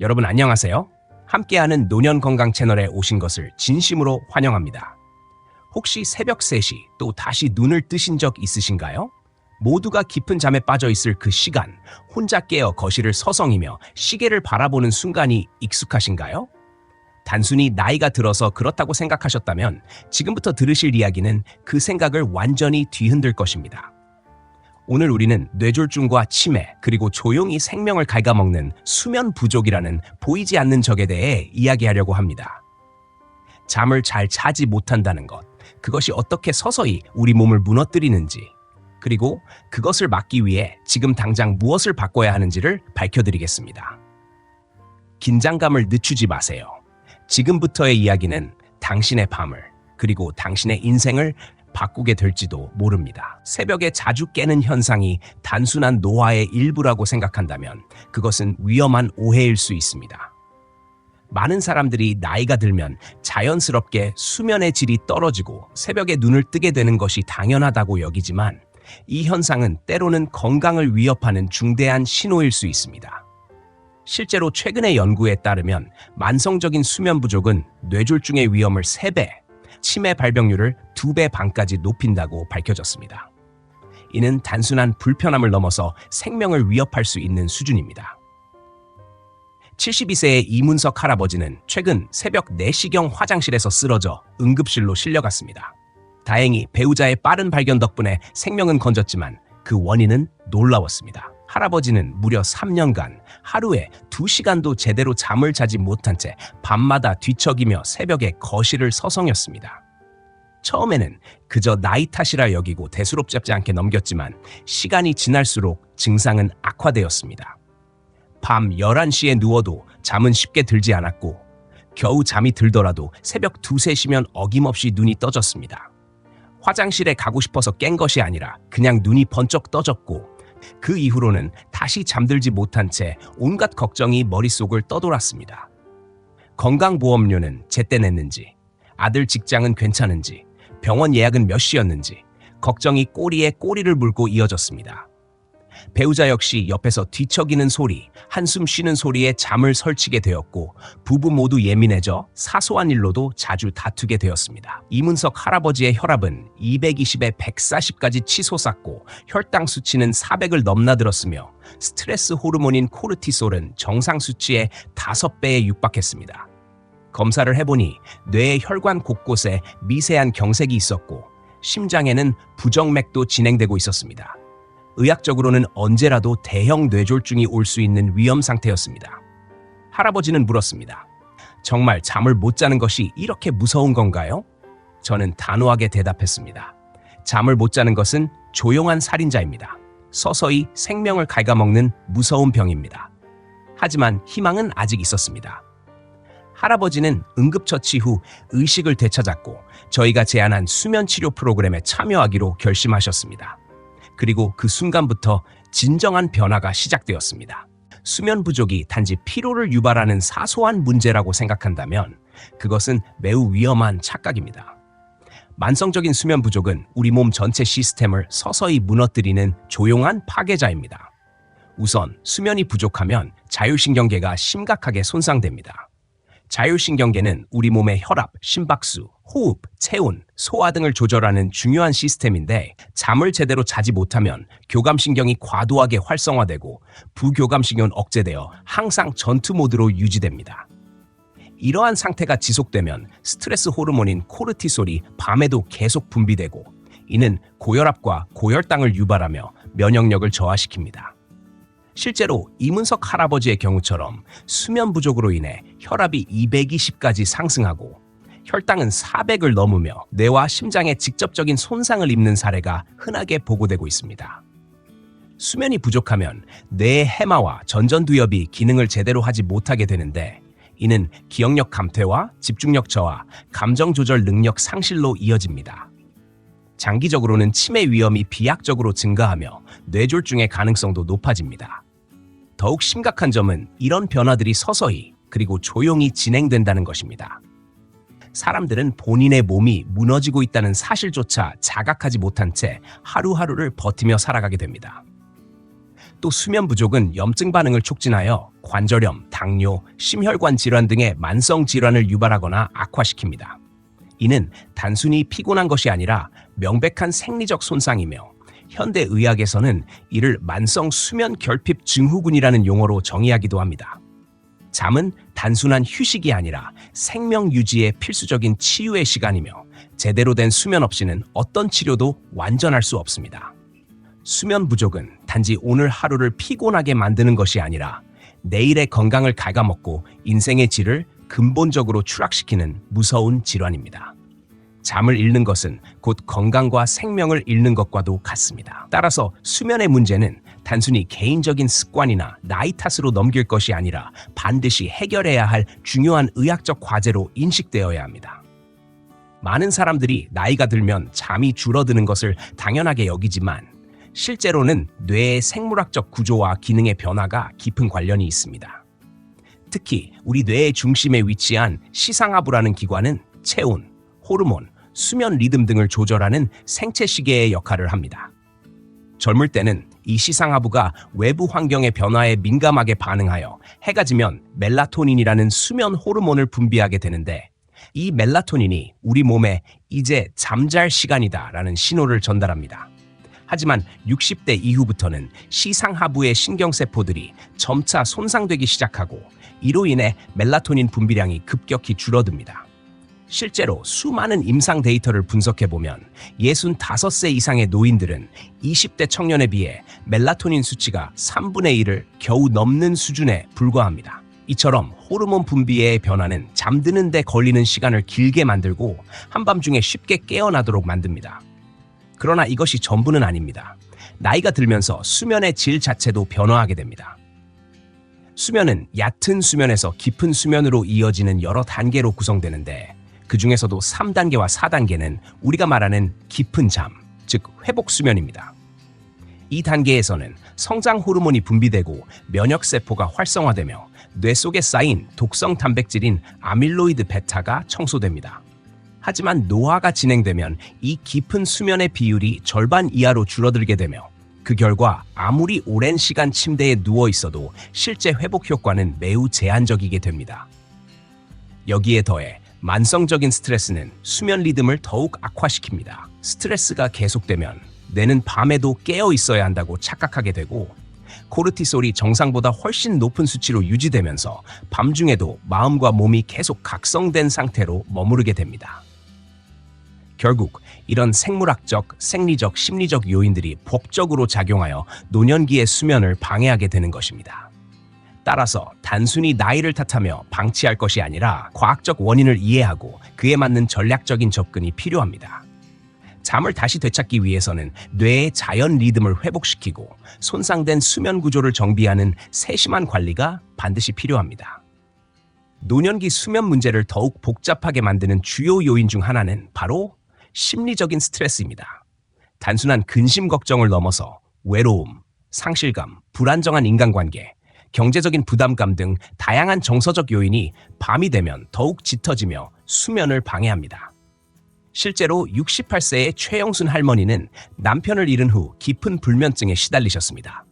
여러분 안녕하세요. 함께하는 노년건강 채널에 오신 것을 진심으로 환영합니다. 혹시 새벽 3시 또 다시 눈을 뜨신 적 있으신가요? 모두가 깊은 잠에 빠져 있을 그 시간, 혼자 깨어 거실을 서성이며 시계를 바라보는 순간이 익숙하신가요? 단순히 나이가 들어서 그렇다고 생각하셨다면 지금부터 들으실 이야기는 그 생각을 완전히 뒤흔들 것입니다. 오늘 우리는 뇌졸중과 치매, 그리고 조용히 생명을 갉아먹는 수면 부족이라는 보이지 않는 적에 대해 이야기하려고 합니다. 잠을 잘 자지 못한다는 것, 그것이 어떻게 서서히 우리 몸을 무너뜨리는지, 그리고 그것을 막기 위해 지금 당장 무엇을 바꿔야 하는지를 밝혀드리겠습니다. 긴장감을 늦추지 마세요. 지금부터의 이야기는 당신의 밤을, 그리고 당신의 인생을 바꾸게 될지도 모릅니다. 새벽에 자주 깨는 현상이 단순한 노화의 일부라고 생각한다면 그것은 위험한 오해일 수 있습니다. 많은 사람들이 나이가 들면 자연스럽게 수면의 질이 떨어지고 새벽에 눈을 뜨게 되는 것이 당연하다고 여기지만 이 현상은 때로는 건강을 위협하는 중대한 신호일 수 있습니다. 실제로 최근의 연구에 따르면 만성적인 수면 부족은 뇌졸중의 위험을 3배, 치매 발병률을 2배 반까지 높인다고 밝혀졌습니다. 이는 단순한 불편함을 넘어서 생명을 위협할 수 있는 수준입니다. 72세의 이문석 할아버지는 최근 새벽 4시경 화장실에서 쓰러져 응급실로 실려갔습니다. 다행히 배우자의 빠른 발견 덕분에 생명은 건졌지만 그 원인은 놀라웠습니다. 할아버지는 무려 3년간 하루에 2시간도 제대로 잠을 자지 못한 채 밤마다 뒤척이며 새벽에 거실을 서성였습니다. 처음에는 그저 나이 탓이라 여기고 대수롭지 않게 넘겼지만 시간이 지날수록 증상은 악화되었습니다. 밤 11시에 누워도 잠은 쉽게 들지 않았고 겨우 잠이 들더라도 새벽 2, 3시면 어김없이 눈이 떠졌습니다. 화장실에 가고 싶어서 깬 것이 아니라 그냥 눈이 번쩍 떠졌고 그 이후로는 다시 잠들지 못한 채 온갖 걱정이 머릿속을 떠돌았습니다. 건강보험료는 제때 냈는지, 아들 직장은 괜찮은지, 병원 예약은 몇 시였는지 걱정이 꼬리에 꼬리를 물고 이어졌습니다. 배우자 역시 옆에서 뒤척이는 소리, 한숨 쉬는 소리에 잠을 설치게 되었고 부부 모두 예민해져 사소한 일로도 자주 다투게 되었습니다. 이문석 할아버지의 혈압은 220에 140까지 치솟았고 혈당 수치는 400을 넘나들었으며 스트레스 호르몬인 코르티솔은 정상 수치의 5배에 육박했습니다. 검사를 해보니 뇌의 혈관 곳곳에 미세한 경색이 있었고 심장에는 부정맥도 진행되고 있었습니다. 의학적으로는 언제라도 대형 뇌졸중이 올 수 있는 위험 상태였습니다. 할아버지는 물었습니다. 정말 잠을 못 자는 것이 이렇게 무서운 건가요? 저는 단호하게 대답했습니다. 잠을 못 자는 것은 조용한 살인자입니다. 서서히 생명을 갉아먹는 무서운 병입니다. 하지만 희망은 아직 있었습니다. 할아버지는 응급처치 후 의식을 되찾았고 저희가 제안한 수면치료 프로그램에 참여하기로 결심하셨습니다. 그리고 그 순간부터 진정한 변화가 시작되었습니다. 수면 부족이 단지 피로를 유발하는 사소한 문제라고 생각한다면 그것은 매우 위험한 착각입니다. 만성적인 수면 부족은 우리 몸 전체 시스템을 서서히 무너뜨리는 조용한 파괴자입니다. 우선 수면이 부족하면 자율신경계가 심각하게 손상됩니다. 자율신경계는 우리 몸의 혈압, 심박수, 호흡, 체온, 소화 등을 조절하는 중요한 시스템인데 잠을 제대로 자지 못하면 교감신경이 과도하게 활성화되고 부교감신경은 억제되어 항상 전투 모드로 유지됩니다. 이러한 상태가 지속되면 스트레스 호르몬인 코르티솔이 밤에도 계속 분비되고 이는 고혈압과 고혈당을 유발하며 면역력을 저하시킵니다. 실제로 이문석 할아버지의 경우처럼 수면 부족으로 인해 혈압이 220까지 상승하고 혈당은 400을 넘으며 뇌와 심장에 직접적인 손상을 입는 사례가 흔하게 보고되고 있습니다. 수면이 부족하면 뇌의 해마와 전전두엽이 기능을 제대로 하지 못하게 되는데 이는 기억력 감퇴와 집중력 저하, 감정 조절 능력 상실로 이어집니다. 장기적으로는 치매 위험이 비약적으로 증가하며 뇌졸중의 가능성도 높아집니다. 더욱 심각한 점은 이런 변화들이 서서히 그리고 조용히 진행된다는 것입니다. 사람들은 본인의 몸이 무너지고 있다는 사실조차 자각하지 못한 채 하루하루를 버티며 살아가게 됩니다. 또 수면 부족은 염증 반응을 촉진하여 관절염, 당뇨, 심혈관 질환 등의 만성 질환을 유발하거나 악화시킵니다. 이는 단순히 피곤한 것이 아니라 명백한 생리적 손상이며 현대 의학에서는 이를 만성 수면 결핍 증후군이라는 용어로 정의하기도 합니다. 잠은 단순한 휴식이 아니라 생명 유지에 필수적인 치유의 시간이며 제대로 된 수면 없이는 어떤 치료도 완전할 수 없습니다. 수면 부족은 단지 오늘 하루를 피곤하게 만드는 것이 아니라 내일의 건강을 갉아먹고 인생의 질을 근본적으로 추락시키는 무서운 질환입니다. 잠을 잃는 것은 곧 건강과 생명을 잃는 것과도 같습니다. 따라서 수면의 문제는 단순히 개인적인 습관이나 나이 탓으로 넘길 것이 아니라 반드시 해결해야 할 중요한 의학적 과제로 인식되어야 합니다. 많은 사람들이 나이가 들면 잠이 줄어드는 것을 당연하게 여기지만 실제로는 뇌의 생물학적 구조와 기능의 변화가 깊은 관련이 있습니다. 특히 우리 뇌의 중심에 위치한 시상하부라는 기관은 체온, 호르몬, 수면 리듬 등을 조절하는 생체 시계의 역할을 합니다. 젊을 때는 이 시상하부가 외부 환경의 변화에 민감하게 반응하여 해가 지면 멜라토닌이라는 수면 호르몬을 분비하게 되는데 이 멜라토닌이 우리 몸에 이제 잠잘 시간이다라는 신호를 전달합니다. 하지만 60대 이후부터는 시상하부의 신경세포들이 점차 손상되기 시작하고 이로 인해 멜라토닌 분비량이 급격히 줄어듭니다. 실제로 수많은 임상 데이터를 분석해보면 65세 이상의 노인들은 20대 청년에 비해 멜라토닌 수치가 3분의 1을 겨우 넘는 수준에 불과합니다. 이처럼 호르몬 분비의 변화는 잠드는 데 걸리는 시간을 길게 만들고 한밤중에 쉽게 깨어나도록 만듭니다. 그러나 이것이 전부는 아닙니다. 나이가 들면서 수면의 질 자체도 변화하게 됩니다. 수면은 얕은 수면에서 깊은 수면으로 이어지는 여러 단계로 구성되는데 그 중에서도 3단계와 4단계는 우리가 말하는 깊은 잠, 즉 회복 수면입니다. 이 단계에서는 성장 호르몬이 분비되고 면역세포가 활성화되며 뇌 속에 쌓인 독성 단백질인 아밀로이드 베타가 청소됩니다. 하지만 노화가 진행되면 이 깊은 수면의 비율이 절반 이하로 줄어들게 되며 그 결과 아무리 오랜 시간 침대에 누워 있어도 실제 회복 효과는 매우 제한적이게 됩니다. 여기에 더해 만성적인 스트레스는 수면 리듬을 더욱 악화시킵니다. 스트레스가 계속되면 뇌는 밤에도 깨어 있어야 한다고 착각하게 되고 코르티솔이 정상보다 훨씬 높은 수치로 유지되면서 밤중에도 마음과 몸이 계속 각성된 상태로 머무르게 됩니다. 결국 이런 생물학적, 생리적, 심리적 요인들이 복적으로 작용하여 노년기의 수면을 방해하게 되는 것입니다. 따라서 단순히 나이를 탓하며 방치할 것이 아니라 과학적 원인을 이해하고 그에 맞는 전략적인 접근이 필요합니다. 잠을 다시 되찾기 위해서는 뇌의 자연 리듬을 회복시키고 손상된 수면 구조를 정비하는 세심한 관리가 반드시 필요합니다. 노년기 수면 문제를 더욱 복잡하게 만드는 주요 요인 중 하나는 바로 심리적인 스트레스입니다. 단순한 근심 걱정을 넘어서 외로움, 상실감, 불안정한 인간관계, 경제적인 부담감 등 다양한 정서적 요인이 밤이 되면 더욱 짙어지며 수면을 방해합니다. 실제로 68세의 최영순 할머니는 남편을 잃은 후 깊은 불면증에 시달리셨습니다.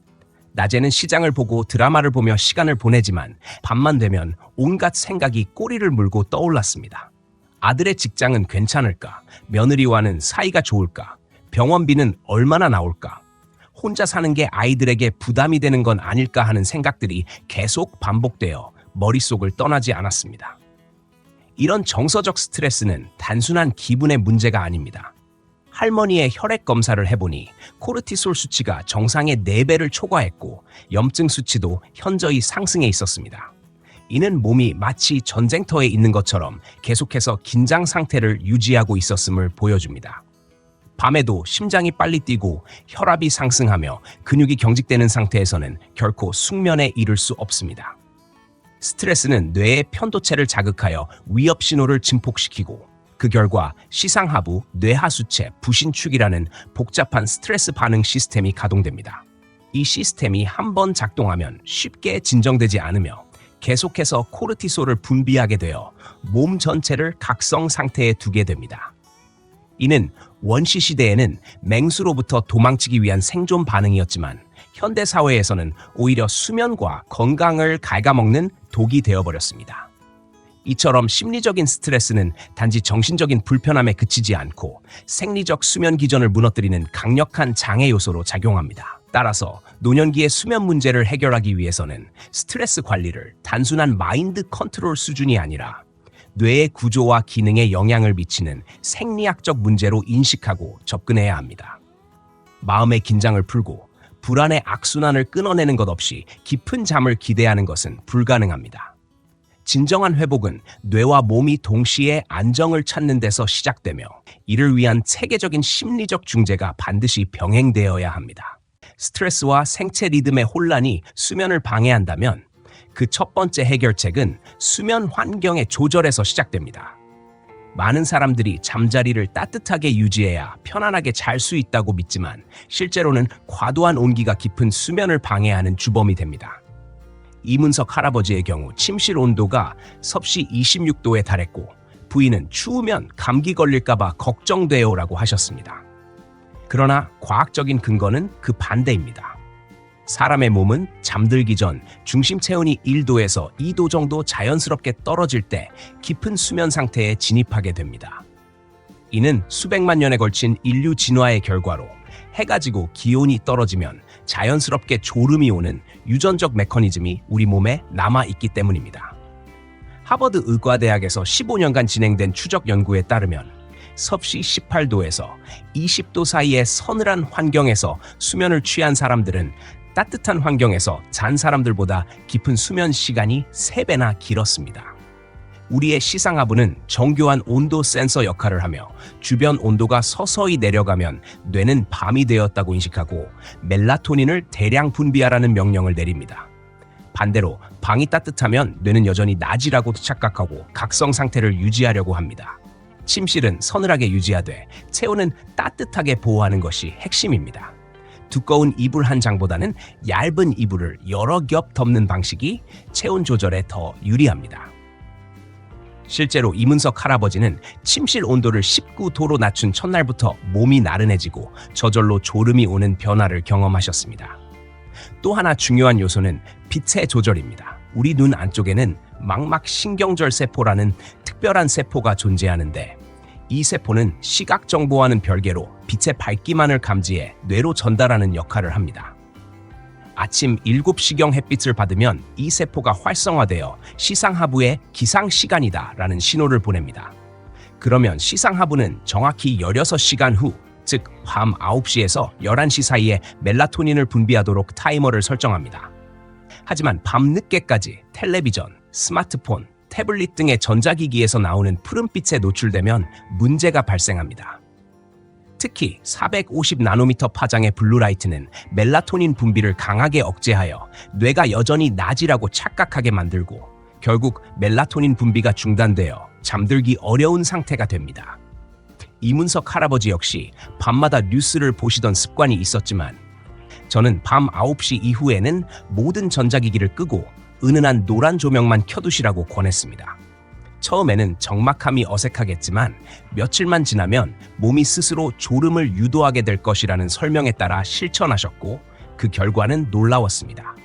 낮에는 시장을 보고 드라마를 보며 시간을 보내지만 밤만 되면 온갖 생각이 꼬리를 물고 떠올랐습니다. 아들의 직장은 괜찮을까? 며느리와는 사이가 좋을까? 병원비는 얼마나 나올까? 혼자 사는 게 아이들에게 부담이 되는 건 아닐까 하는 생각들이 계속 반복되어 머릿속을 떠나지 않았습니다. 이런 정서적 스트레스는 단순한 기분의 문제가 아닙니다. 할머니의 혈액 검사를 해보니 코르티솔 수치가 정상의 4배를 초과했고 염증 수치도 현저히 상승해 있었습니다. 이는 몸이 마치 전쟁터에 있는 것처럼 계속해서 긴장 상태를 유지하고 있었음을 보여줍니다. 밤에도 심장이 빨리 뛰고 혈압이 상승하며 근육이 경직되는 상태에서는 결코 숙면에 이를 수 없습니다. 스트레스는 뇌의 편도체를 자극하여 위협 신호를 증폭시키고 그 결과 시상하부, 뇌하수체, 부신축이라는 복잡한 스트레스 반응 시스템이 가동됩니다. 이 시스템이 한번 작동하면 쉽게 진정되지 않으며 계속해서 코르티솔을 분비하게 되어 몸 전체를 각성 상태에 두게 됩니다. 이는 원시 시대에는 맹수로부터 도망치기 위한 생존 반응이었지만 현대 사회에서는 오히려 수면과 건강을 갉아먹는 독이 되어버렸습니다. 이처럼 심리적인 스트레스는 단지 정신적인 불편함에 그치지 않고 생리적 수면 기전을 무너뜨리는 강력한 장애 요소로 작용합니다. 따라서 노년기의 수면 문제를 해결하기 위해서는 스트레스 관리를 단순한 마인드 컨트롤 수준이 아니라 뇌의 구조와 기능에 영향을 미치는 생리학적 문제로 인식하고 접근해야 합니다. 마음의 긴장을 풀고 불안의 악순환을 끊어내는 것 없이 깊은 잠을 기대하는 것은 불가능합니다. 진정한 회복은 뇌와 몸이 동시에 안정을 찾는 데서 시작되며 이를 위한 체계적인 심리적 중재가 반드시 병행되어야 합니다. 스트레스와 생체 리듬의 혼란이 수면을 방해한다면 그 첫 번째 해결책은 수면 환경의 조절에서 시작됩니다. 많은 사람들이 잠자리를 따뜻하게 유지해야 편안하게 잘 수 있다고 믿지만 실제로는 과도한 온기가 깊은 수면을 방해하는 주범이 됩니다. 이문석 할아버지의 경우 침실 온도가 섭씨 26도에 달했고 부인은 추우면 감기 걸릴까봐 걱정돼요라고 하셨습니다. 그러나 과학적인 근거는 그 반대입니다. 사람의 몸은 잠들기 전 중심 체온이 1도에서 2도 정도 자연스럽게 떨어질 때 깊은 수면 상태에 진입하게 됩니다. 이는 수백만 년에 걸친 인류 진화의 결과로 해가 지고 기온이 떨어지면 자연스럽게 졸음이 오는 유전적 메커니즘이 우리 몸에 남아있기 때문입니다. 하버드 의과대학에서 15년간 진행된 추적 연구에 따르면 섭씨 18도에서 20도 사이의 서늘한 환경에서 수면을 취한 사람들은 따뜻한 환경에서 잔 사람들보다 깊은 수면 시간이 3배나 길었습니다. 우리의 시상하부는 정교한 온도 센서 역할을 하며 주변 온도가 서서히 내려가면 뇌는 밤이 되었다고 인식하고 멜라토닌을 대량 분비하라는 명령을 내립니다. 반대로 방이 따뜻하면 뇌는 여전히 낮이라고 착각하고 각성 상태를 유지하려고 합니다. 침실은 서늘하게 유지하되 체온은 따뜻하게 보호하는 것이 핵심입니다. 두꺼운 이불 한 장보다는 얇은 이불을 여러 겹 덮는 방식이 체온 조절에 더 유리합니다. 실제로 이문석 할아버지는 침실 온도를 19도로 낮춘 첫날부터 몸이 나른해지고 저절로 졸음이 오는 변화를 경험하셨습니다. 또 하나 중요한 요소는 빛의 조절입니다. 우리 눈 안쪽에는 망막신경절 세포라는 특별한 세포가 존재하는데 이 세포는 시각 정보와는 별개로 빛의 밝기만을 감지해 뇌로 전달하는 역할을 합니다. 아침 7시경 햇빛을 받으면 이 세포가 활성화되어 시상하부에 기상시간이다 라는 신호를 보냅니다. 그러면 시상하부는 정확히 16시간 후, 즉 밤 9시에서 11시 사이에 멜라토닌을 분비하도록 타이머를 설정합니다. 하지만 밤늦게까지 텔레비전, 스마트폰, 태블릿 등의 전자기기에서 나오는 푸른빛에 노출되면 문제가 발생합니다. 특히 450나노미터 파장의 블루라이트는 멜라토닌 분비를 강하게 억제하여 뇌가 여전히 낮이라고 착각하게 만들고 결국 멜라토닌 분비가 중단되어 잠들기 어려운 상태가 됩니다. 이문석 할아버지 역시 밤마다 뉴스를 보시던 습관이 있었지만 저는 밤 9시 이후에는 모든 전자기기를 끄고 은은한 노란 조명만 켜두시라고 권했습니다. 처음에는 적막함이 어색하겠지만 며칠만 지나면 몸이 스스로 졸음을 유도하게 될 것이라는 설명에 따라 실천하셨고 그 결과는 놀라웠습니다.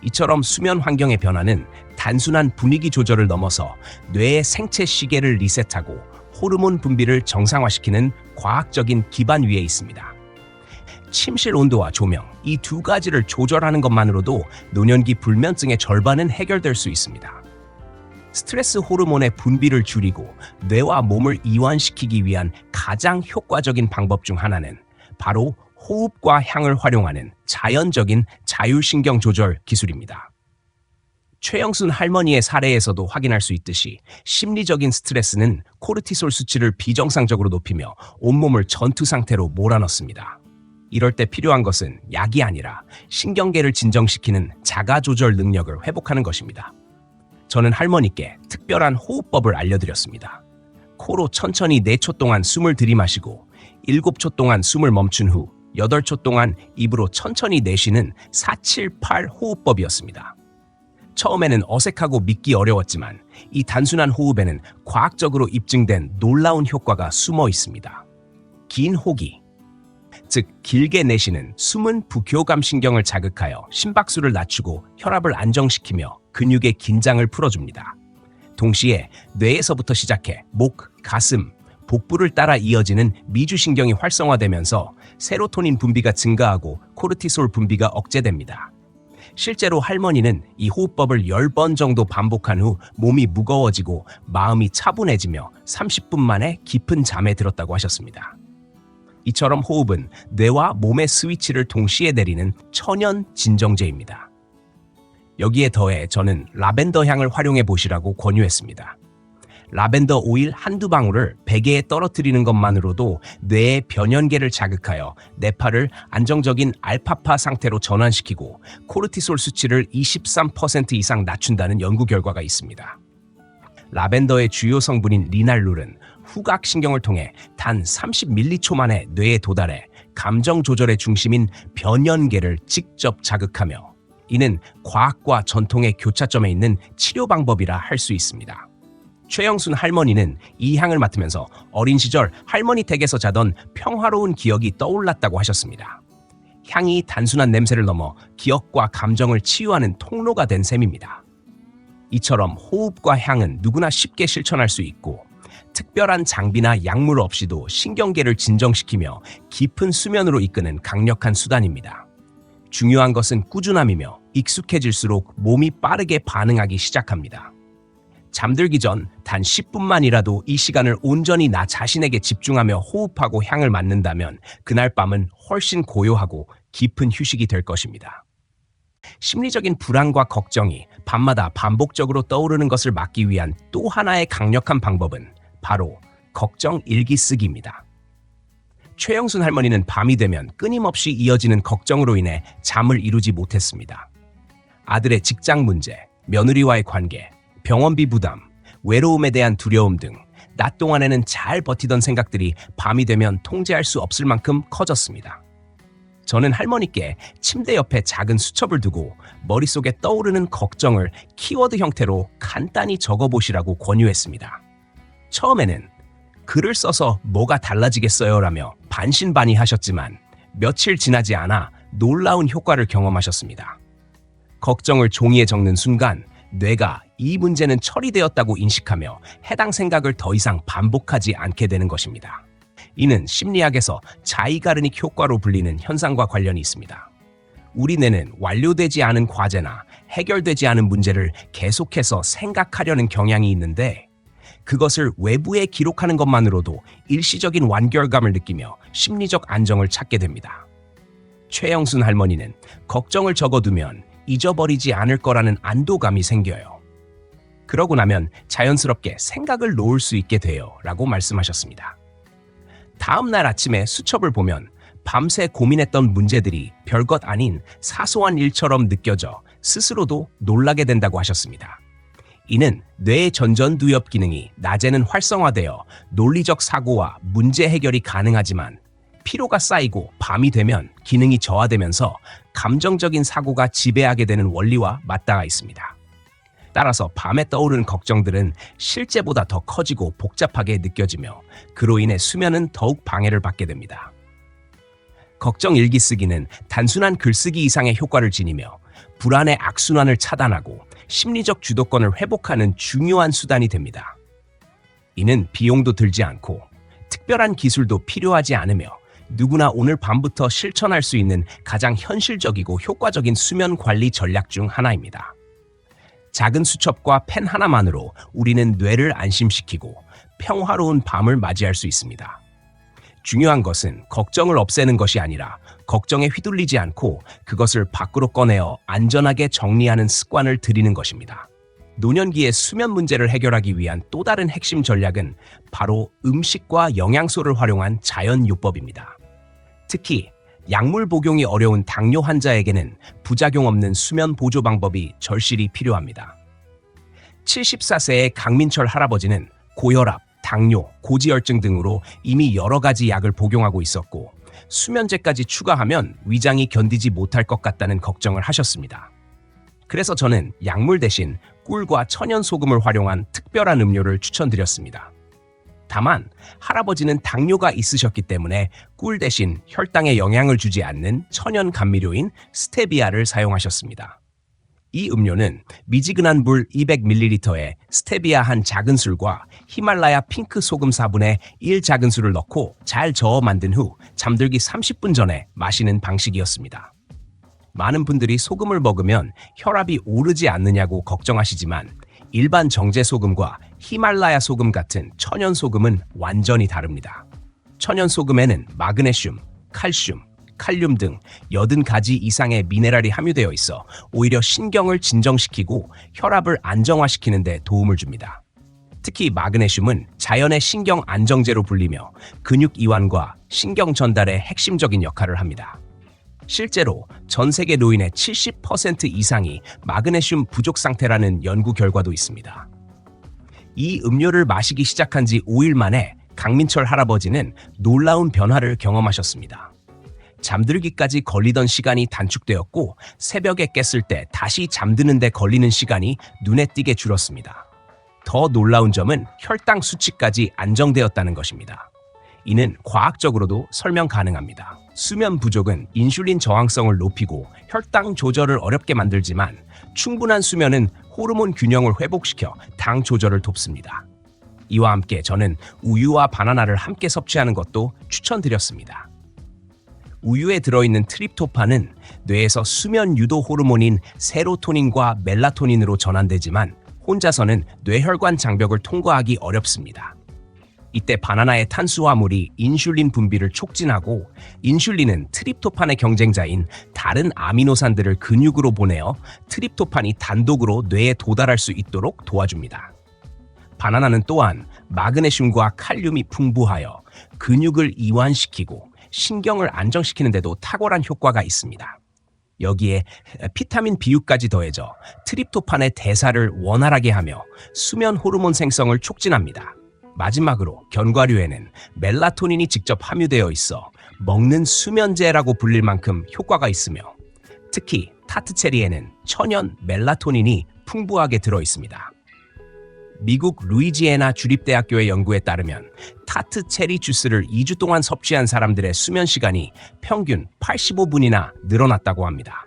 이처럼 수면 환경의 변화는 단순한 분위기 조절을 넘어서 뇌의 생체 시계를 리셋하고 호르몬 분비를 정상화시키는 과학적인 기반 위에 있습니다. 침실 온도와 조명, 이 두 가지를 조절하는 것만으로도 노년기 불면증의 절반은 해결될 수 있습니다. 스트레스 호르몬의 분비를 줄이고 뇌와 몸을 이완시키기 위한 가장 효과적인 방법 중 하나는 바로 호흡과 향을 활용하는 자연적인 자율신경 조절 기술입니다. 최영순 할머니의 사례에서도 확인할 수 있듯이 심리적인 스트레스는 코르티솔 수치를 비정상적으로 높이며 온몸을 전투 상태로 몰아넣습니다. 이럴 때 필요한 것은 약이 아니라 신경계를 진정시키는 자가 조절 능력을 회복하는 것입니다. 저는 할머니께 특별한 호흡법을 알려드렸습니다. 코로 천천히 4초 동안 숨을 들이마시고 7초 동안 숨을 멈춘 후 8초 동안 입으로 천천히 내쉬는 478 호흡법이었습니다. 처음에는 어색하고 믿기 어려웠지만 이 단순한 호흡에는 과학적으로 입증된 놀라운 효과가 숨어 있습니다. 긴 호기, 즉 길게 내쉬는 숨은 부교감 신경을 자극하여 심박수를 낮추고 혈압을 안정시키며 근육의 긴장을 풀어줍니다. 동시에 뇌에서부터 시작해 목, 가슴, 복부를 따라 이어지는 미주신경이 활성화되면서 세로토닌 분비가 증가하고 코르티솔 분비가 억제됩니다. 실제로 할머니는 이 호흡법을 10번 정도 반복한 후 몸이 무거워지고 마음이 차분해지며 30분 만에 깊은 잠에 들었다고 하셨습니다. 이처럼 호흡은 뇌와 몸의 스위치를 동시에 내리는 천연 진정제입니다. 여기에 더해 저는 라벤더 향을 활용해 보시라고 권유했습니다. 라벤더 오일 한두 방울을 베개에 떨어뜨리는 것만으로도 뇌의 변연계를 자극하여 뇌파를 안정적인 알파파 상태로 전환시키고 코르티솔 수치를 23% 이상 낮춘다는 연구 결과가 있습니다. 라벤더의 주요 성분인 리날룰은 후각신경을 통해 단 30m초 만에 뇌에 도달해 감정 조절의 중심인 변연계를 직접 자극하며 이는 과학과 전통의 교차점에 있는 치료 방법이라 할 수 있습니다. 최영순 할머니는 이 향을 맡으면서 어린 시절 할머니 댁에서 자던 평화로운 기억이 떠올랐다고 하셨습니다. 향이 단순한 냄새를 넘어 기억과 감정을 치유하는 통로가 된 셈입니다. 이처럼 호흡과 향은 누구나 쉽게 실천할 수 있고 특별한 장비나 약물 없이도 신경계를 진정시키며 깊은 수면으로 이끄는 강력한 수단입니다. 중요한 것은 꾸준함이며 익숙해질수록 몸이 빠르게 반응하기 시작합니다. 잠들기 전 단 10분만이라도 이 시간을 온전히 나 자신에게 집중하며 호흡하고 향을 맡는다면 그날 밤은 훨씬 고요하고 깊은 휴식이 될 것입니다. 심리적인 불안과 걱정이 밤마다 반복적으로 떠오르는 것을 막기 위한 또 하나의 강력한 방법은 바로 걱정 일기 쓰기입니다. 최영순 할머니는 밤이 되면 끊임없이 이어지는 걱정으로 인해 잠을 이루지 못했습니다. 아들의 직장 문제, 며느리와의 관계, 병원비 부담, 외로움에 대한 두려움 등 낮 동안에는 잘 버티던 생각들이 밤이 되면 통제할 수 없을 만큼 커졌습니다. 저는 할머니께 침대 옆에 작은 수첩을 두고 머릿속에 떠오르는 걱정을 키워드 형태로 간단히 적어보시라고 권유했습니다. 처음에는 글을 써서 뭐가 달라지겠어요 라며 반신반의하셨지만 며칠 지나지 않아 놀라운 효과를 경험하셨습니다. 걱정을 종이에 적는 순간 뇌가 이 문제는 처리되었다고 인식하며 해당 생각을 더 이상 반복하지 않게 되는 것입니다. 이는 심리학에서 자이가르닉 효과로 불리는 현상과 관련이 있습니다. 우리 뇌는 완료되지 않은 과제나 해결되지 않은 문제를 계속해서 생각하려는 경향이 있는데 그것을 외부에 기록하는 것만으로도 일시적인 완결감을 느끼며 심리적 안정을 찾게 됩니다. 최영순 할머니는 걱정을 적어두면 잊어버리지 않을 거라는 안도감이 생겨요. 그러고 나면 자연스럽게 생각을 놓을 수 있게 돼요 라고 말씀하셨습니다. 다음 날 아침에 수첩을 보면 밤새 고민했던 문제들이 별것 아닌 사소한 일처럼 느껴져 스스로도 놀라게 된다고 하셨습니다. 이는 뇌의 전전두엽 기능이 낮에는 활성화되어 논리적 사고와 문제 해결이 가능하지만 피로가 쌓이고 밤이 되면 기능이 저하되면서 감정적인 사고가 지배하게 되는 원리와 맞닿아 있습니다. 따라서 밤에 떠오르는 걱정들은 실제보다 더 커지고 복잡하게 느껴지며 그로 인해 수면은 더욱 방해를 받게 됩니다. 걱정 일기 쓰기는 단순한 글쓰기 이상의 효과를 지니며 불안의 악순환을 차단하고 심리적 주도권을 회복하는 중요한 수단이 됩니다. 이는 비용도 들지 않고 특별한 기술도 필요하지 않으며 누구나 오늘 밤부터 실천할 수 있는 가장 현실적이고 효과적인 수면 관리 전략 중 하나입니다. 작은 수첩과 펜 하나만으로 우리는 뇌를 안심시키고 평화로운 밤을 맞이할 수 있습니다. 중요한 것은 걱정을 없애는 것이 아니라 걱정에 휘둘리지 않고 그것을 밖으로 꺼내어 안전하게 정리하는 습관을 들이는 것입니다. 노년기의 수면 문제를 해결하기 위한 또 다른 핵심 전략은 바로 음식과 영양소를 활용한 자연요법입니다. 특히 약물 복용이 어려운 당뇨 환자에게는 부작용 없는 수면 보조 방법이 절실히 필요합니다. 74세의 강민철 할아버지는 고혈압, 당뇨, 고지혈증 등으로 이미 여러 가지 약을 복용하고 있었고 수면제까지 추가하면 위장이 견디지 못할 것 같다는 걱정을 하셨습니다. 그래서 저는 약물 대신 꿀과 천연 소금을 활용한 특별한 음료를 추천드렸습니다. 다만 할아버지는 당뇨가 있으셨기 때문에 꿀 대신 혈당에 영향을 주지 않는 천연 감미료인 스테비아를 사용하셨습니다. 이 음료는 미지근한 물 200ml에 스테비아 한 작은술과 히말라야 핑크 소금 4분의 1 작은술을 넣고 잘 저어 만든 후 잠들기 30분 전에 마시는 방식이었습니다. 많은 분들이 소금을 먹으면 혈압이 오르지 않느냐고 걱정하시지만 일반 정제 소금과 히말라야 소금 같은 천연 소금은 완전히 다릅니다. 천연 소금에는 마그네슘, 칼슘, 칼륨 등 80가지 이상의 미네랄이 함유되어 있어 오히려 신경을 진정시키고 혈압을 안정화시키는 데 도움을 줍니다. 특히 마그네슘은 자연의 신경 안정제로 불리며 근육 이완과 신경 전달에 핵심적인 역할을 합니다. 실제로 전 세계 노인의 70% 이상이 마그네슘 부족 상태라는 연구 결과도 있습니다. 이 음료를 마시기 시작한 지 5일 만에 강민철 할아버지는 놀라운 변화를 경험하셨습니다. 잠들기까지 걸리던 시간이 단축되었고 새벽에 깼을 때 다시 잠드는 데 걸리는 시간이 눈에 띄게 줄었습니다. 더 놀라운 점은 혈당 수치까지 안정되었다는 것입니다. 이는 과학적으로도 설명 가능합니다. 수면 부족은 인슐린 저항성을 높이고 혈당 조절을 어렵게 만들지만 충분한 수면은 호르몬 균형을 회복시켜 당 조절을 돕습니다. 이와 함께 저는 우유와 바나나를 함께 섭취하는 것도 추천드렸습니다. 우유에 들어있는 트립토판은 뇌에서 수면 유도 호르몬인 세로토닌과 멜라토닌으로 전환되지만 혼자서는 뇌혈관 장벽을 통과하기 어렵습니다. 이때 바나나의 탄수화물이 인슐린 분비를 촉진하고 인슐린은 트립토판의 경쟁자인 다른 아미노산들을 근육으로 보내어 트립토판이 단독으로 뇌에 도달할 수 있도록 도와줍니다. 바나나는 또한 마그네슘과 칼륨이 풍부하여 근육을 이완시키고 신경을 안정시키는 데도 탁월한 효과가 있습니다. 여기에 비타민 B6까지 더해져 트립토판의 대사를 원활하게 하며 수면 호르몬 생성을 촉진합니다. 마지막으로 견과류에는 멜라토닌이 직접 함유되어 있어 먹는 수면제라고 불릴 만큼 효과가 있으며 특히 타트체리에는 천연 멜라토닌이 풍부하게 들어 있습니다. 미국 루이지애나 주립대학교의 연구에 따르면 타트체리 주스를 2주 동안 섭취한 사람들의 수면 시간이 평균 85분이나 늘어났다고 합니다.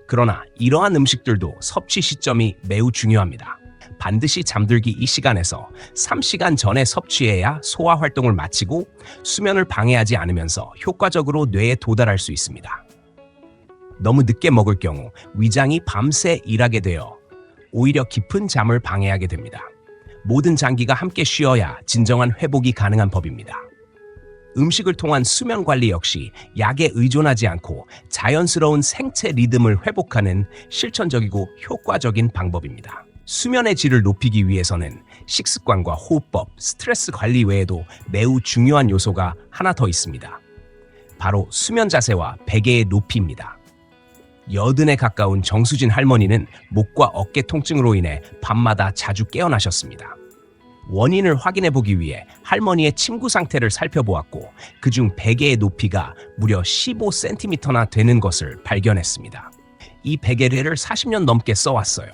그러나 이러한 음식들도 섭취 시점이 매우 중요합니다. 반드시 잠들기 이 시간에서 3시간 전에 섭취해야 소화 활동을 마치고 수면을 방해하지 않으면서 효과적으로 뇌에 도달할 수 있습니다. 너무 늦게 먹을 경우 위장이 밤새 일하게 되어 오히려 깊은 잠을 방해하게 됩니다. 모든 장기가 함께 쉬어야 진정한 회복이 가능한 법입니다. 음식을 통한 수면 관리 역시 약에 의존하지 않고 자연스러운 생체 리듬을 회복하는 실천적이고 효과적인 방법입니다. 수면의 질을 높이기 위해서는 식습관과 호흡법, 스트레스 관리 외에도 매우 중요한 요소가 하나 더 있습니다. 바로 수면 자세와 베개의 높이입니다. 80에 가까운 정수진 할머니는 목과 어깨 통증으로 인해 밤마다 자주 깨어나셨습니다. 원인을 확인해 보기 위해 할머니의 침구 상태를 살펴보았고 그중 베개의 높이가 무려 15cm나 되는 것을 발견했습니다. 이 베개를 40년 넘게 써왔어요.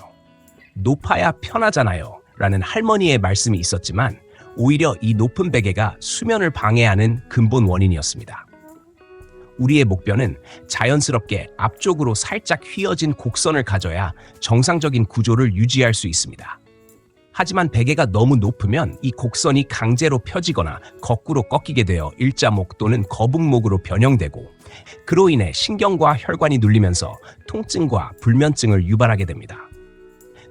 높아야 편하잖아요 라는 할머니의 말씀이 있었지만 오히려 이 높은 베개가 수면을 방해하는 근본 원인이었습니다. 우리의 목뼈는 자연스럽게 앞쪽으로 살짝 휘어진 곡선을 가져야 정상적인 구조를 유지할 수 있습니다. 하지만 베개가 너무 높으면 이 곡선이 강제로 펴지거나 거꾸로 꺾이게 되어 일자목 또는 거북목으로 변형되고 그로 인해 신경과 혈관이 눌리면서 통증과 불면증을 유발하게 됩니다.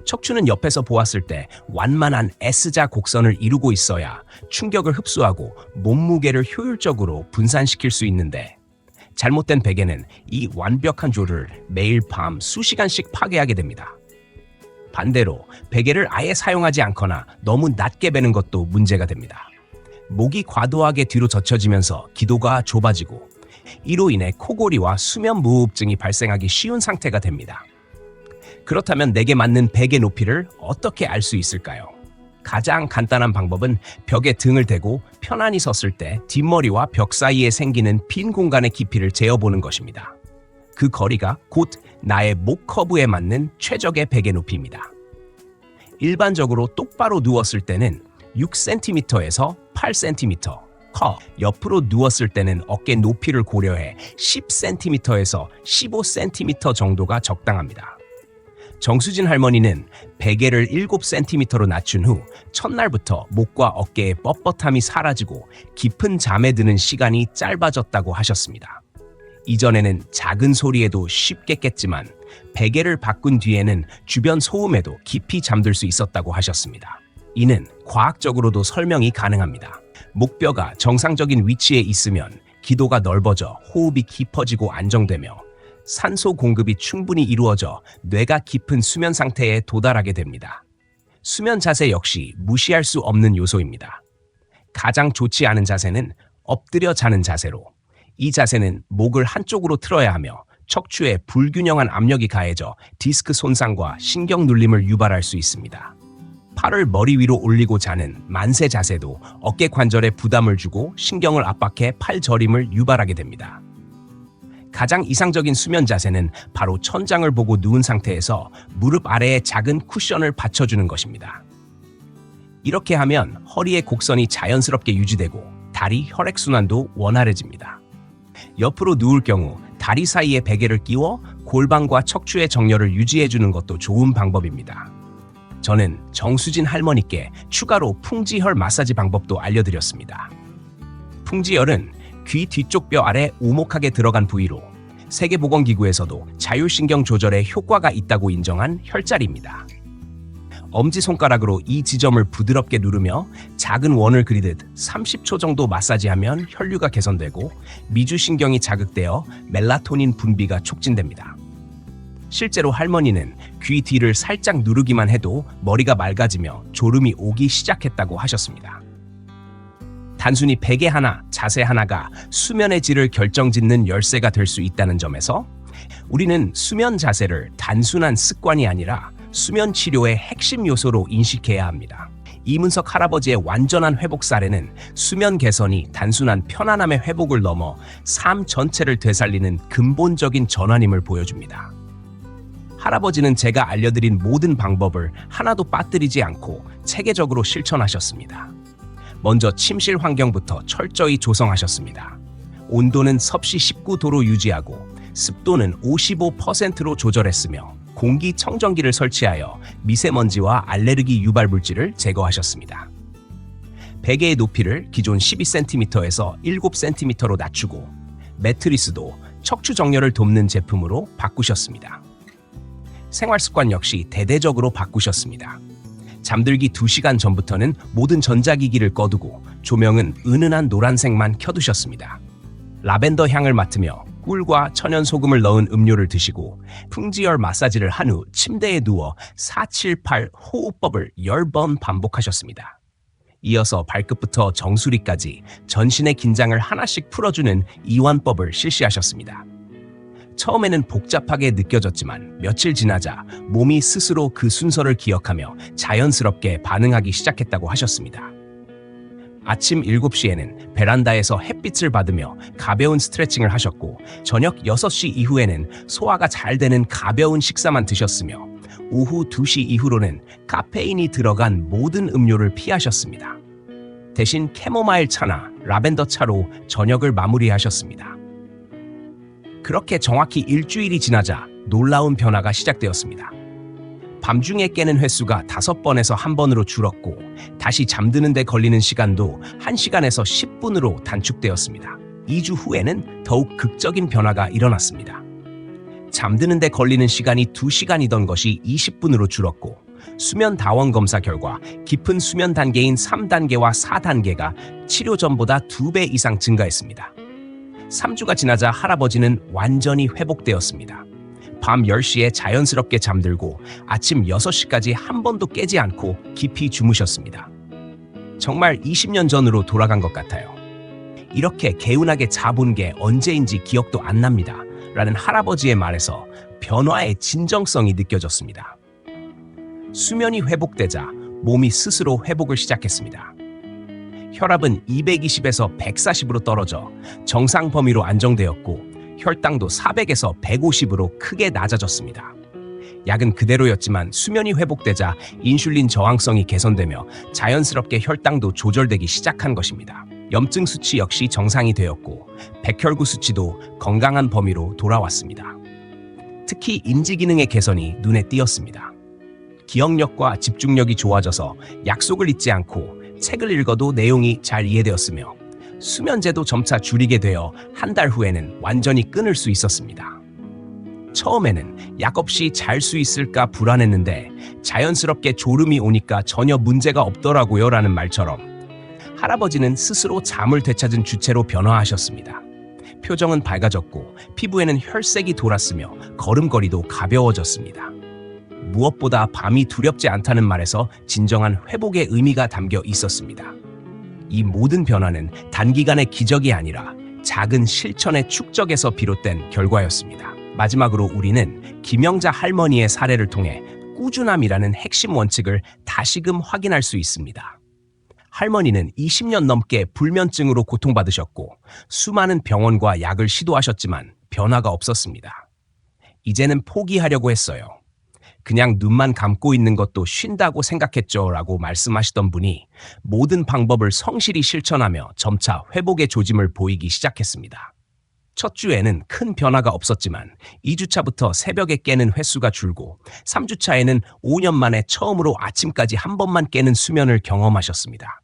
척추는 옆에서 보았을 때 완만한 S자 곡선을 이루고 있어야 충격을 흡수하고 몸무게를 효율적으로 분산시킬 수 있는데 잘못된 베개는 이 완벽한 조를 매일 밤 수시간씩 파괴하게 됩니다. 반대로 베개를 아예 사용하지 않거나 너무 낮게 베는 것도 문제가 됩니다. 목이 과도하게 뒤로 젖혀지면서 기도가 좁아지고 이로 인해 코골이와 수면 무호흡증이 발생하기 쉬운 상태가 됩니다. 그렇다면 내게 맞는 베개 높이를 어떻게 알 수 있을까요? 가장 간단한 방법은 벽에 등을 대고 편안히 섰을 때 뒷머리와 벽 사이에 생기는 빈 공간의 깊이를 재어보는 것입니다. 그 거리가 곧 나의 목 커브에 맞는 최적의 베개 높이입니다. 일반적으로 똑바로 누웠을 때는 6cm에서 8cm, 옆으로 누웠을 때는 어깨 높이를 고려해 10cm에서 15cm 정도가 적당합니다. 정수진 할머니는 베개를 7cm로 낮춘 후 첫날부터 목과 어깨의 뻣뻣함이 사라지고 깊은 잠에 드는 시간이 짧아졌다고 하셨습니다. 이전에는 작은 소리에도 쉽게 깼지만 베개를 바꾼 뒤에는 주변 소음에도 깊이 잠들 수 있었다고 하셨습니다. 이는 과학적으로도 설명이 가능합니다. 목뼈가 정상적인 위치에 있으면 기도가 넓어져 호흡이 깊어지고 안정되며 산소 공급이 충분히 이루어져 뇌가 깊은 수면 상태에 도달하게 됩니다. 수면 자세 역시 무시할 수 없는 요소입니다. 가장 좋지 않은 자세는 엎드려 자는 자세로, 이 자세는 목을 한쪽으로 틀어야 하며 척추에 불균형한 압력이 가해져 디스크 손상과 신경 눌림을 유발할 수 있습니다. 팔을 머리 위로 올리고 자는 만세 자세도 어깨 관절에 부담을 주고 신경을 압박해 팔 저림을 유발하게 됩니다. 가장 이상적인 수면 자세는 바로 천장을 보고 누운 상태에서 무릎 아래에 작은 쿠션을 받쳐주는 것입니다. 이렇게 하면 허리의 곡선이 자연스럽게 유지되고 다리 혈액순환도 원활해집니다. 옆으로 누울 경우 다리 사이에 베개를 끼워 골반과 척추의 정렬을 유지해주는 것도 좋은 방법입니다. 저는 정수진 할머니께 추가로 풍지혈 마사지 방법도 알려드렸습니다. 풍지혈은 귀 뒤쪽 뼈 아래 오목하게 들어간 부위로 세계보건기구에서도 자율신경 조절에 효과가 있다고 인정한 혈자리입니다. 엄지손가락으로 이 지점을 부드럽게 누르며 작은 원을 그리듯 30초 정도 마사지하면 혈류가 개선되고 미주신경이 자극되어 멜라토닌 분비가 촉진됩니다. 실제로 할머니는 귀 뒤를 살짝 누르기만 해도 머리가 맑아지며 졸음이 오기 시작했다고 하셨습니다. 단순히 베개 하나, 자세 하나가 수면의 질을 결정짓는 열쇠가 될 수 있다는 점에서 우리는 수면 자세를 단순한 습관이 아니라 수면 치료의 핵심 요소로 인식해야 합니다. 이문석 할아버지의 완전한 회복 사례는 수면 개선이 단순한 편안함의 회복을 넘어 삶 전체를 되살리는 근본적인 전환임을 보여줍니다. 할아버지는 제가 알려드린 모든 방법을 하나도 빠뜨리지 않고 체계적으로 실천하셨습니다. 먼저 침실 환경부터 철저히 조성하셨습니다. 온도는 섭씨 19도로 유지하고 습도는 55%로 조절했으며 공기청정기를 설치하여 미세먼지와 알레르기 유발 물질을 제거하셨습니다. 베개의 높이를 기존 12cm에서 7cm로 낮추고 매트리스도 척추 정렬을 돕는 제품으로 바꾸셨습니다. 생활습관 역시 대대적으로 바꾸셨습니다. 잠들기 2시간 전부터는 모든 전자기기를 꺼두고 조명은 은은한 노란색만 켜두셨습니다. 라벤더 향을 맡으며 꿀과 천연소금을 넣은 음료를 드시고 풍지열 마사지를 한 후 침대에 누워 478 호흡법을 10번 반복하셨습니다. 이어서 발끝부터 정수리까지 전신의 긴장을 하나씩 풀어주는 이완법을 실시하셨습니다. 처음에는 복잡하게 느껴졌지만 며칠 지나자 몸이 스스로 그 순서를 기억하며 자연스럽게 반응하기 시작했다고 하셨습니다. 아침 7시에는 베란다에서 햇빛을 받으며 가벼운 스트레칭을 하셨고 저녁 6시 이후에는 소화가 잘 되는 가벼운 식사만 드셨으며 오후 2시 이후로는 카페인이 들어간 모든 음료를 피하셨습니다. 대신 캐모마일 차나 라벤더 차로 저녁을 마무리하셨습니다. 그렇게 정확히 일주일이 지나자 놀라운 변화가 시작되었습니다. 밤중에 깨는 횟수가 5번에서 1번으로 줄었고 다시 잠드는 데 걸리는 시간도 1시간에서 10분으로 단축되었습니다. 2주 후에는 더욱 극적인 변화가 일어났습니다. 잠드는 데 걸리는 시간이 2시간이던 것이 20분으로 줄었고 수면 다원 검사 결과 깊은 수면 단계인 3단계와 4단계가 치료 전보다 2배 이상 증가했습니다. 3주가 지나자 할아버지는 완전히 회복되었습니다. 밤 10시에 자연스럽게 잠들고 아침 6시까지 한 번도 깨지 않고 깊이 주무셨습니다. 정말 20년 전으로 돌아간 것 같아요. 이렇게 개운하게 자본 게 언제인지 기억도 안 납니다. 라는 할아버지의 말에서 변화의 진정성이 느껴졌습니다. 수면이 회복되자 몸이 스스로 회복을 시작했습니다. 혈압은 220에서 140으로 떨어져 정상 범위로 안정되었고 혈당도 400에서 150으로 크게 낮아졌습니다. 약은 그대로였지만 수면이 회복되자 인슐린 저항성이 개선되며 자연스럽게 혈당도 조절되기 시작한 것입니다. 염증 수치 역시 정상이 되었고 백혈구 수치도 건강한 범위로 돌아왔습니다. 특히 인지 기능의 개선이 눈에 띄었습니다. 기억력과 집중력이 좋아져서 약속을 잊지 않고 책을 읽어도 내용이 잘 이해되었으며 수면제도 점차 줄이게 되어 한 달 후에는 완전히 끊을 수 있었습니다. 처음에는 약 없이 잘 수 있을까 불안했는데 자연스럽게 졸음이 오니까 전혀 문제가 없더라고요 라는 말처럼 할아버지는 스스로 잠을 되찾은 주체로 변화하셨습니다. 표정은 밝아졌고 피부에는 혈색이 돌았으며 걸음걸이도 가벼워졌습니다. 무엇보다 밤이 두렵지 않다는 말에서 진정한 회복의 의미가 담겨 있었습니다. 이 모든 변화는 단기간의 기적이 아니라 작은 실천의 축적에서 비롯된 결과였습니다. 마지막으로 우리는 김영자 할머니의 사례를 통해 꾸준함이라는 핵심 원칙을 다시금 확인할 수 있습니다. 할머니는 20년 넘게 불면증으로 고통받으셨고 수많은 병원과 약을 시도하셨지만 변화가 없었습니다. 이제는 포기하려고 했어요. 그냥 눈만 감고 있는 것도 쉰다고 생각했죠 라고 말씀하시던 분이 모든 방법을 성실히 실천하며 점차 회복의 조짐을 보이기 시작했습니다. 첫 주에는 큰 변화가 없었지만 2주차부터 새벽에 깨는 횟수가 줄고 3주차에는 5년 만에 처음으로 아침까지 한 번만 깨는 수면을 경험하셨습니다.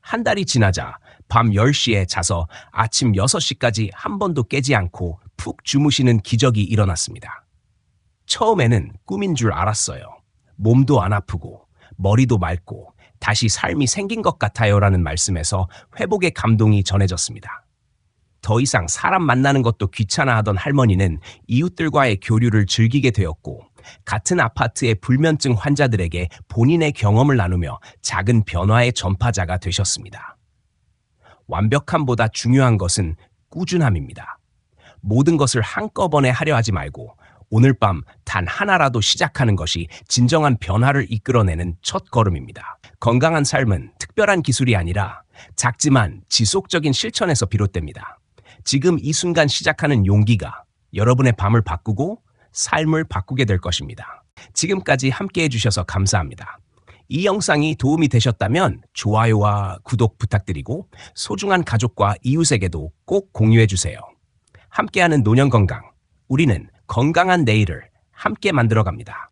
한 달이 지나자 밤 10시에 자서 아침 6시까지 한 번도 깨지 않고 푹 주무시는 기적이 일어났습니다. 처음에는 꿈인 줄 알았어요. 몸도 안 아프고 머리도 맑고 다시 삶이 생긴 것 같아요 라는 말씀에서 회복의 감동이 전해졌습니다. 더 이상 사람 만나는 것도 귀찮아하던 할머니는 이웃들과의 교류를 즐기게 되었고 같은 아파트의 불면증 환자들에게 본인의 경험을 나누며 작은 변화의 전파자가 되셨습니다. 완벽함보다 중요한 것은 꾸준함입니다. 모든 것을 한꺼번에 하려 하지 말고 오늘 밤 단 하나라도 시작하는 것이 진정한 변화를 이끌어내는 첫 걸음입니다. 건강한 삶은 특별한 기술이 아니라 작지만 지속적인 실천에서 비롯됩니다. 지금 이 순간 시작하는 용기가 여러분의 밤을 바꾸고 삶을 바꾸게 될 것입니다. 지금까지 함께 해주셔서 감사합니다. 이 영상이 도움이 되셨다면 좋아요와 구독 부탁드리고 소중한 가족과 이웃에게도 꼭 공유해주세요. 함께하는 노년건강, 우리는 건강한 내일을 함께 만들어갑니다.